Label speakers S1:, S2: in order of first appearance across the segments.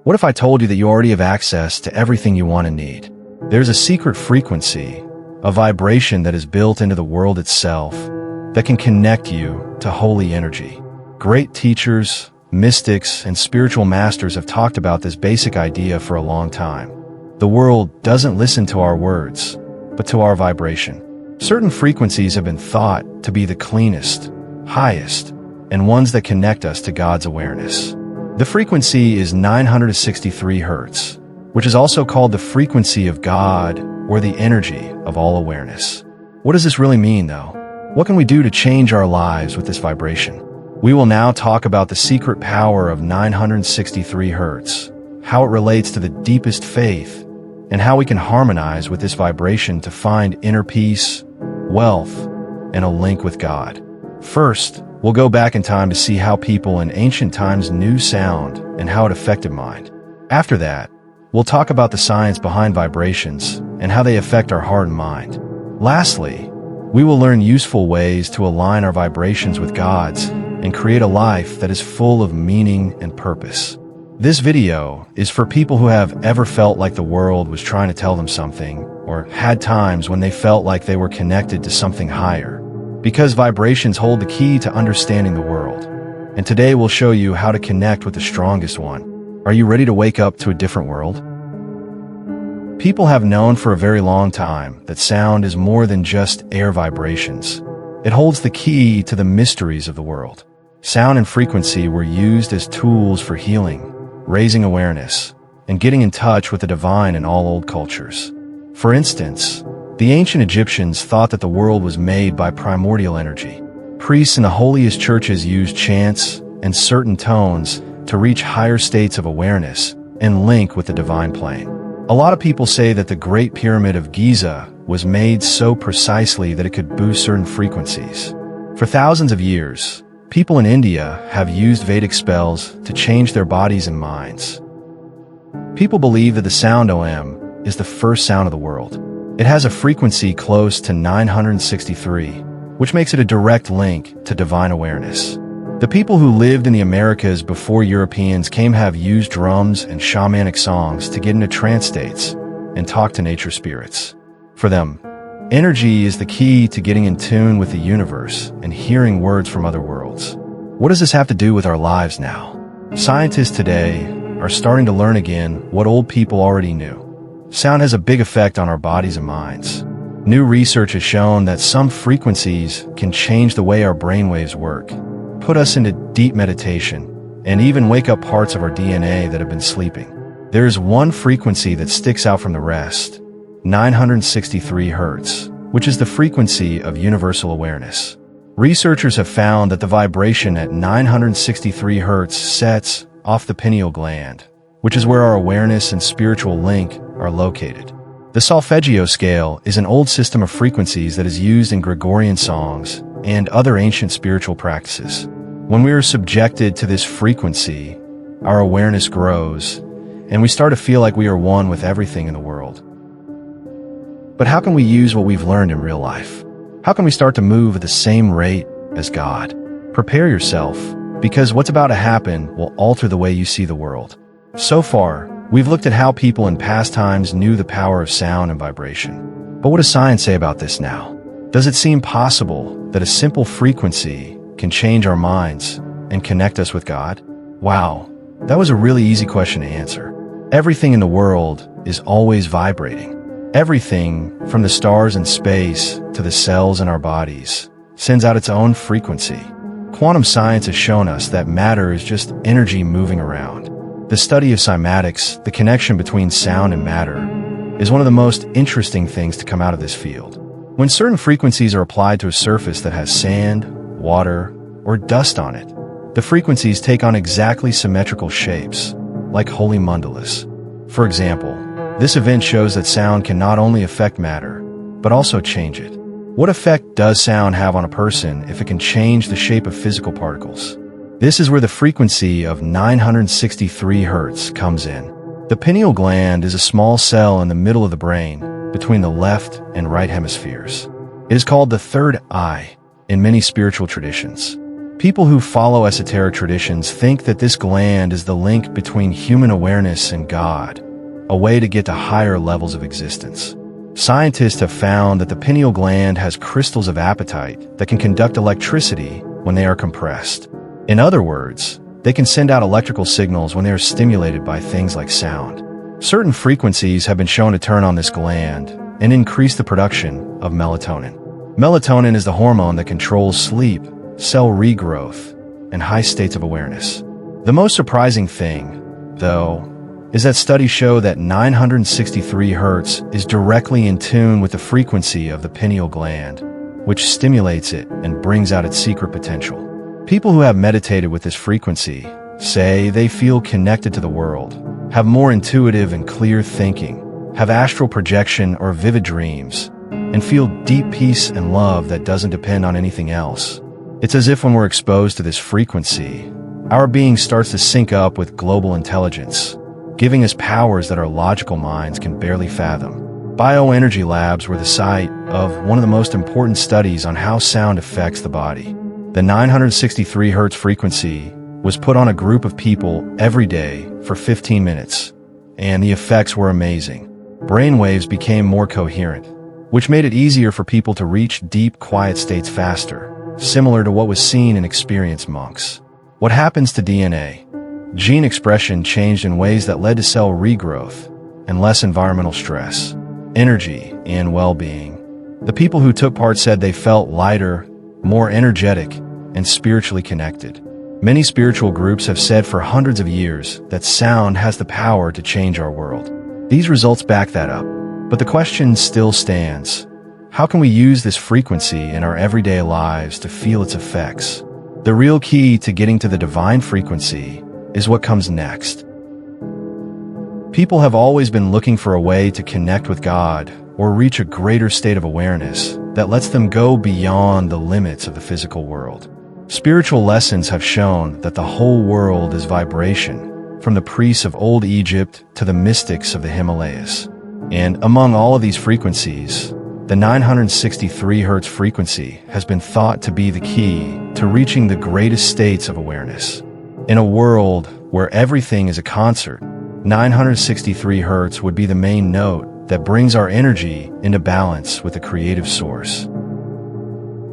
S1: What if I told you that you already have access to everything you want and need? There's a secret frequency, a vibration that is built into the world itself that can connect you to holy energy. Great teachers, mystics, and spiritual masters have talked about this basic idea for a long time. The world doesn't listen to our words, but to our vibration. Certain frequencies have been thought to be the cleanest, highest, and ones that connect us to God's awareness. The frequency is 963 hertz, which is also called the frequency of God or the energy of all awareness. What does this really mean, though? What can we do to change our lives with this vibration? We will now talk about the secret power of 963 hertz, how it relates to the deepest faith, and how we can harmonize with this vibration to find inner peace, wealth, and a link with God. First, we'll go back in time to see how people in ancient times knew sound and how it affected mind. After that, we'll talk about the science behind vibrations and how they affect our heart and mind. Lastly, we will learn useful ways to align our vibrations with God's and create a life that is full of meaning and purpose. This video is for people who have ever felt like the world was trying to tell them something, or had times when they felt like they were connected to something higher. Because vibrations hold the key to understanding the world. And today we'll show you how to connect with the strongest one. Are you ready to wake up to a different world? People have known for a very long time that sound is more than just air vibrations. It holds the key to the mysteries of the world. Sound and frequency were used as tools for healing, raising awareness, and getting in touch with the divine in all old cultures. For instance, the ancient Egyptians thought that the world was made by primordial energy. Priests in the holiest churches used chants and certain tones to reach higher states of awareness and link with the divine plane. A lot of people say that the Great Pyramid of Giza was made so precisely that it could boost certain frequencies. For thousands of years, people in India have used Vedic spells to change their bodies and minds. People believe that the sound Om is the first sound of the world. It has a frequency close to 963, which makes it a direct link to divine awareness. The people who lived in the Americas before Europeans came have used drums and shamanic songs to get into trance states and talk to nature spirits. For them, energy is the key to getting in tune with the universe and hearing words from other worlds. What does this have to do with our lives now? Scientists today are starting to learn again what old people already knew. Sound has a big effect on our bodies and minds. New research has shown that some frequencies can change the way our brainwaves work, put us into deep meditation, and even wake up parts of our DNA that have been sleeping. There is one frequency that sticks out from the rest, 963 hertz, which is the frequency of universal awareness. Researchers have found that the vibration at 963 hertz sets off the pineal gland, which is where our awareness and spiritual link are located. The solfeggio scale is an old system of frequencies that is used in Gregorian songs and other ancient spiritual practices. When we are subjected to this frequency, our awareness grows, and we start to feel like we are one with everything in the world. But how can we use what we've learned in real life? How can we start to move at the same rate as God? Prepare yourself, because what's about to happen will alter the way you see the world. So far, we've looked at how people in past times knew the power of sound and vibration. But what does science say about this now? Does it seem possible that a simple frequency can change our minds and connect us with God? Wow, that was a really easy question to answer. Everything in the world is always vibrating. Everything, from the stars in space to the cells in our bodies, sends out its own frequency. Quantum science has shown us that matter is just energy moving around. The study of cymatics, the connection between sound and matter, is one of the most interesting things to come out of this field. When certain frequencies are applied to a surface that has sand, water, or dust on it, the frequencies take on exactly symmetrical shapes, like holy mandalas. For example, this event shows that sound can not only affect matter, but also change it. What effect does sound have on a person if it can change the shape of physical particles? This is where the frequency of 963 hertz comes in. The pineal gland is a small cell in the middle of the brain, between the left and right hemispheres. It is called the third eye in many spiritual traditions. People who follow esoteric traditions think that this gland is the link between human awareness and God, a way to get to higher levels of existence. Scientists have found that the pineal gland has crystals of apatite that can conduct electricity when they are compressed. In other words, they can send out electrical signals when they are stimulated by things like sound. Certain frequencies have been shown to turn on this gland and increase the production of melatonin. Melatonin is the hormone that controls sleep, cell regrowth, and high states of awareness. The most surprising thing, though, is that studies show that 963 hertz is directly in tune with the frequency of the pineal gland, which stimulates it and brings out its secret potential. People who have meditated with this frequency say they feel connected to the world, have more intuitive and clear thinking, have astral projection or vivid dreams, and feel deep peace and love that doesn't depend on anything else. It's as if when we're exposed to this frequency, our being starts to sync up with global intelligence, giving us powers that our logical minds can barely fathom. Bioenergy labs were the site of one of the most important studies on how sound affects the body. The 963 hertz frequency was put on a group of people every day for 15 minutes, and the effects were amazing. Brainwaves became more coherent, which made it easier for people to reach deep, quiet states faster, similar to what was seen in experienced monks. What happens to DNA? Gene expression changed in ways that led to cell regrowth and less environmental stress, energy, and well-being. The people who took part said they felt lighter, more energetic, and spiritually connected. Many spiritual groups have said for hundreds of years that sound has the power to change our world. These results back that up. But the question still stands. How can we use this frequency in our everyday lives to feel its effects? The real key to getting to the divine frequency is what comes next. People have always been looking for a way to connect with God or reach a greater state of awareness that lets them go beyond the limits of the physical world. Spiritual lessons have shown that the whole world is vibration, from the priests of old Egypt to the mystics of the Himalayas. And among all of these frequencies, the 963 hertz frequency has been thought to be the key to reaching the greatest states of awareness. In a world where everything is a concert, 963 hertz would be the main note that brings our energy into balance with the creative source.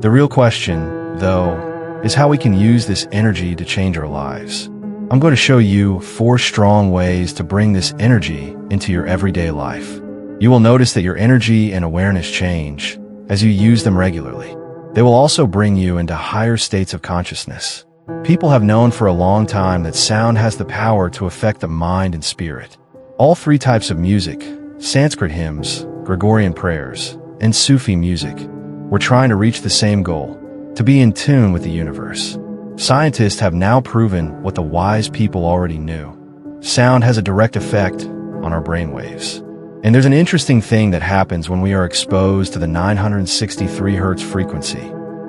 S1: The real question, though, is how we can use this energy to change our lives. I'm going to show you 4 strong ways to bring this energy into your everyday life. You will notice that your energy and awareness change as you use them regularly. They will also bring you into higher states of consciousness. People have known for a long time that sound has the power to affect the mind and spirit. All 3 types of music, Sanskrit hymns, Gregorian prayers, and Sufi music, were trying to reach the same goal, to be in tune with the universe. Scientists have now proven what the wise people already knew. Sound has a direct effect on our brainwaves. And there's an interesting thing that happens when we are exposed to the 963 hertz frequency.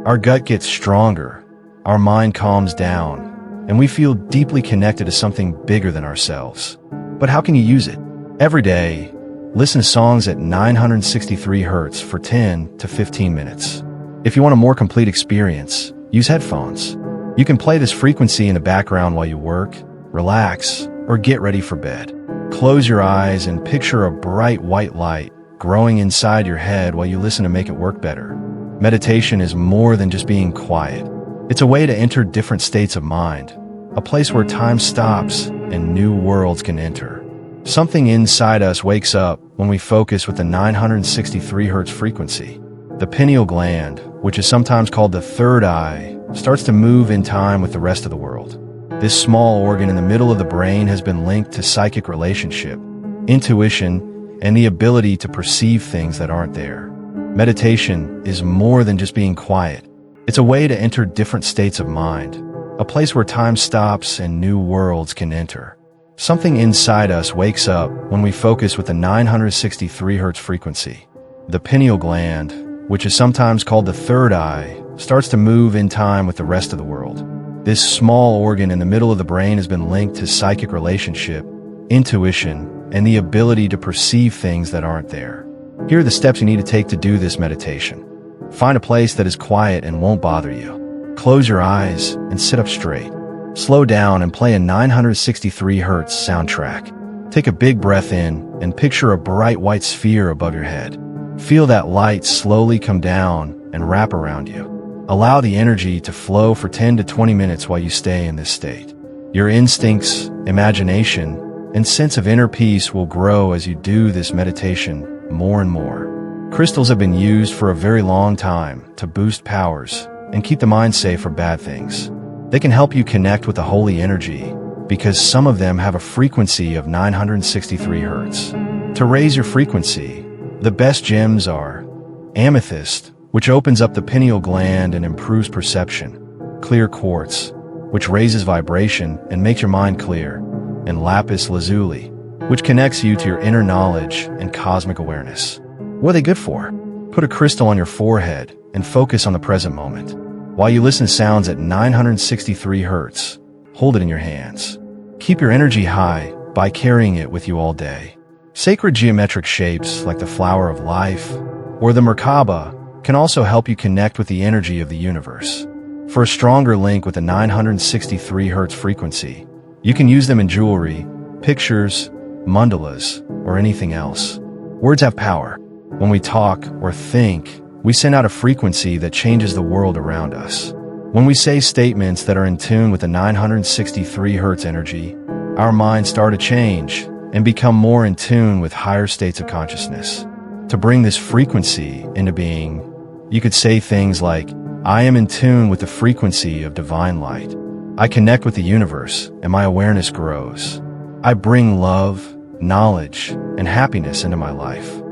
S1: Our gut gets stronger, our mind calms down, and we feel deeply connected to something bigger than ourselves. But how can you use it? Every day, listen to songs at 963 hertz for 10 to 15 minutes. If you want a more complete experience, use headphones. You can play this frequency in the background while you work, relax, or get ready for bed. Close your eyes and picture a bright white light growing inside your head while you listen to make it work better. Meditation is more than just being quiet. It's a way to enter different states of mind, a place where time stops and new worlds can enter. Something inside us wakes up when we focus with the 963 hertz frequency. The pineal gland, which is sometimes called the third eye, starts to move in time with the rest of the world. This small organ in the middle of the brain has been linked to psychic relationship, intuition, and the ability to perceive things that aren't there. Meditation is more than just being quiet. It's a way to enter different states of mind, a place where time stops and new worlds can enter. Something inside us wakes up when we focus with the 963 hertz frequency. The pineal gland, which is sometimes called the third eye, starts to move in time with the rest of the world. This small organ in the middle of the brain has been linked to psychic relationship, intuition, and the ability to perceive things that aren't there. Here are the steps you need to take to do this meditation. Find a place that is quiet and won't bother you. Close your eyes and sit up straight. Slow down and play a 963 hertz soundtrack. Take a big breath in and picture a bright white sphere above your head. Feel that light slowly come down and wrap around you. Allow the energy to flow for 10 to 20 minutes while you stay in this state. Your instincts, imagination, and sense of inner peace will grow as you do this meditation more and more. Crystals have been used for a very long time to boost powers and keep the mind safe from bad things. They can help you connect with the holy energy because some of them have a frequency of 963 hertz. To raise your frequency, the best gems are amethyst, which opens up the pineal gland and improves perception, clear quartz, which raises vibration and makes your mind clear, and lapis lazuli, which connects you to your inner knowledge and cosmic awareness. What are they good for? Put a crystal on your forehead and focus on the present moment. While you listen to sounds at 963 hertz, hold it in your hands. Keep your energy high by carrying it with you all day. Sacred geometric shapes like the flower of life or the Merkaba can also help you connect with the energy of the universe. For a stronger link with the 963 hertz frequency, you can use them in jewelry, pictures, mandalas, or anything else. Words have power. When we talk or think, we send out a frequency that changes the world around us. When we say statements that are in tune with the 963 hertz energy, our minds start to change and become more in tune with higher states of consciousness. To bring this frequency into being, you could say things like, I am in tune with the frequency of divine light. I connect with the universe and my awareness grows. I bring love, knowledge, and happiness into my life.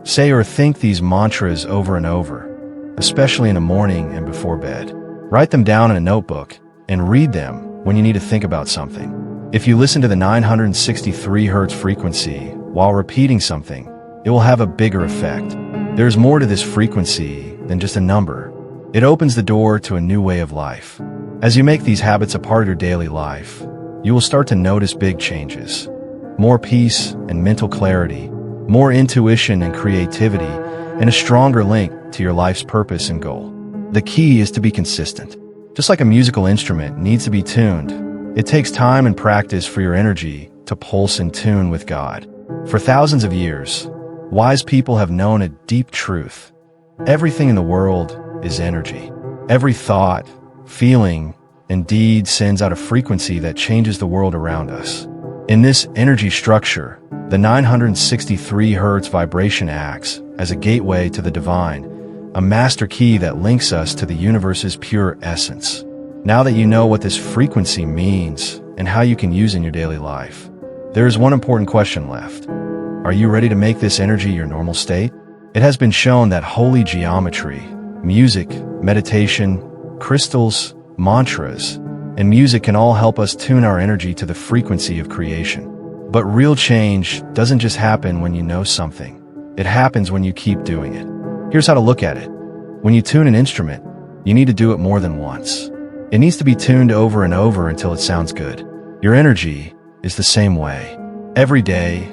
S1: Say or think these mantras over and over, especially in the morning and before bed. Write them down in a notebook and read them when you need to think about something. If you listen to the 963 hertz frequency while repeating something, it will have a bigger effect. There's more to this frequency than just a number. It opens the door to a new way of life. As you make these habits a part of your daily life, you will start to notice big changes. More peace and mental clarity, more intuition and creativity, and a stronger link to your life's purpose and goal. The key is to be consistent. Just like a musical instrument needs to be tuned, it takes time and practice for your energy to pulse in tune with God. For thousands of years, wise people have known a deep truth. Everything in the world is energy. Every thought, feeling, and deed sends out a frequency that changes the world around us. In this energy structure, the 963 hertz vibration acts as a gateway to the divine, a master key that links us to the universe's pure essence. Now that you know what this frequency means and how you can use it in your daily life, there is one important question left. Are you ready to make this energy your normal state? It has been shown that holy geometry, music, meditation, crystals, mantras, and music can all help us tune our energy to the frequency of creation. But real change doesn't just happen when you know something. It happens when you keep doing it. Here's how to look at it. When you tune an instrument, you need to do it more than once. It needs to be tuned over and over until it sounds good. Your energy is the same way. Every day,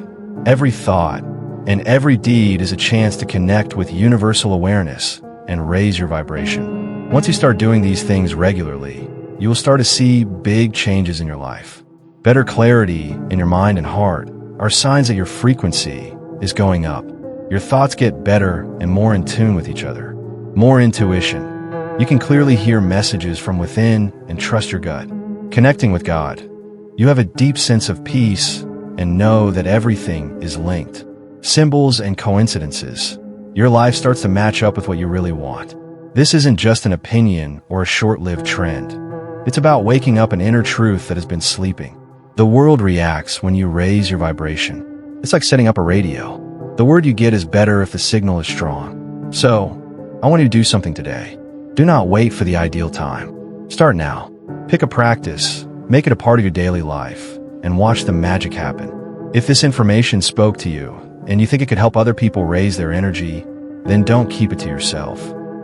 S1: every thought, and every deed is a chance to connect with universal awareness and raise your vibration. Once you start doing these things regularly, you will start to see big changes in your life. Better clarity in your mind and heart are signs that your frequency is going up. Your thoughts get better and more in tune with each other. More intuition. You can clearly hear messages from within and trust your gut. Connecting with God. You have a deep sense of peace and know that everything is linked. Symbols and coincidences. Your life starts to match up with what you really want. This isn't just an opinion or a short-lived trend. It's about waking up an inner truth that has been sleeping. The world reacts when you raise your vibration. It's like setting up a radio. The word you get is better if the signal is strong. So, I want you to do something today. Do not wait for the ideal time. Start now. Pick a practice, make it a part of your daily life, and watch the magic happen. If this information spoke to you, and you think it could help other people raise their energy, then don't keep it to yourself.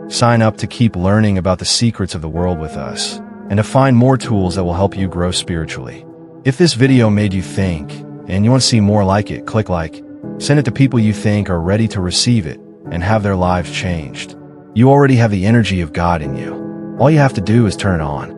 S1: Sign up to keep learning about the secrets of the world with us, and to find more tools that will help you grow spiritually. If this video made you think, and you want to see more like it, click like. Send it to people you think are ready to receive it and have their lives changed. You already have the energy of God in you. All you have to do is turn it on.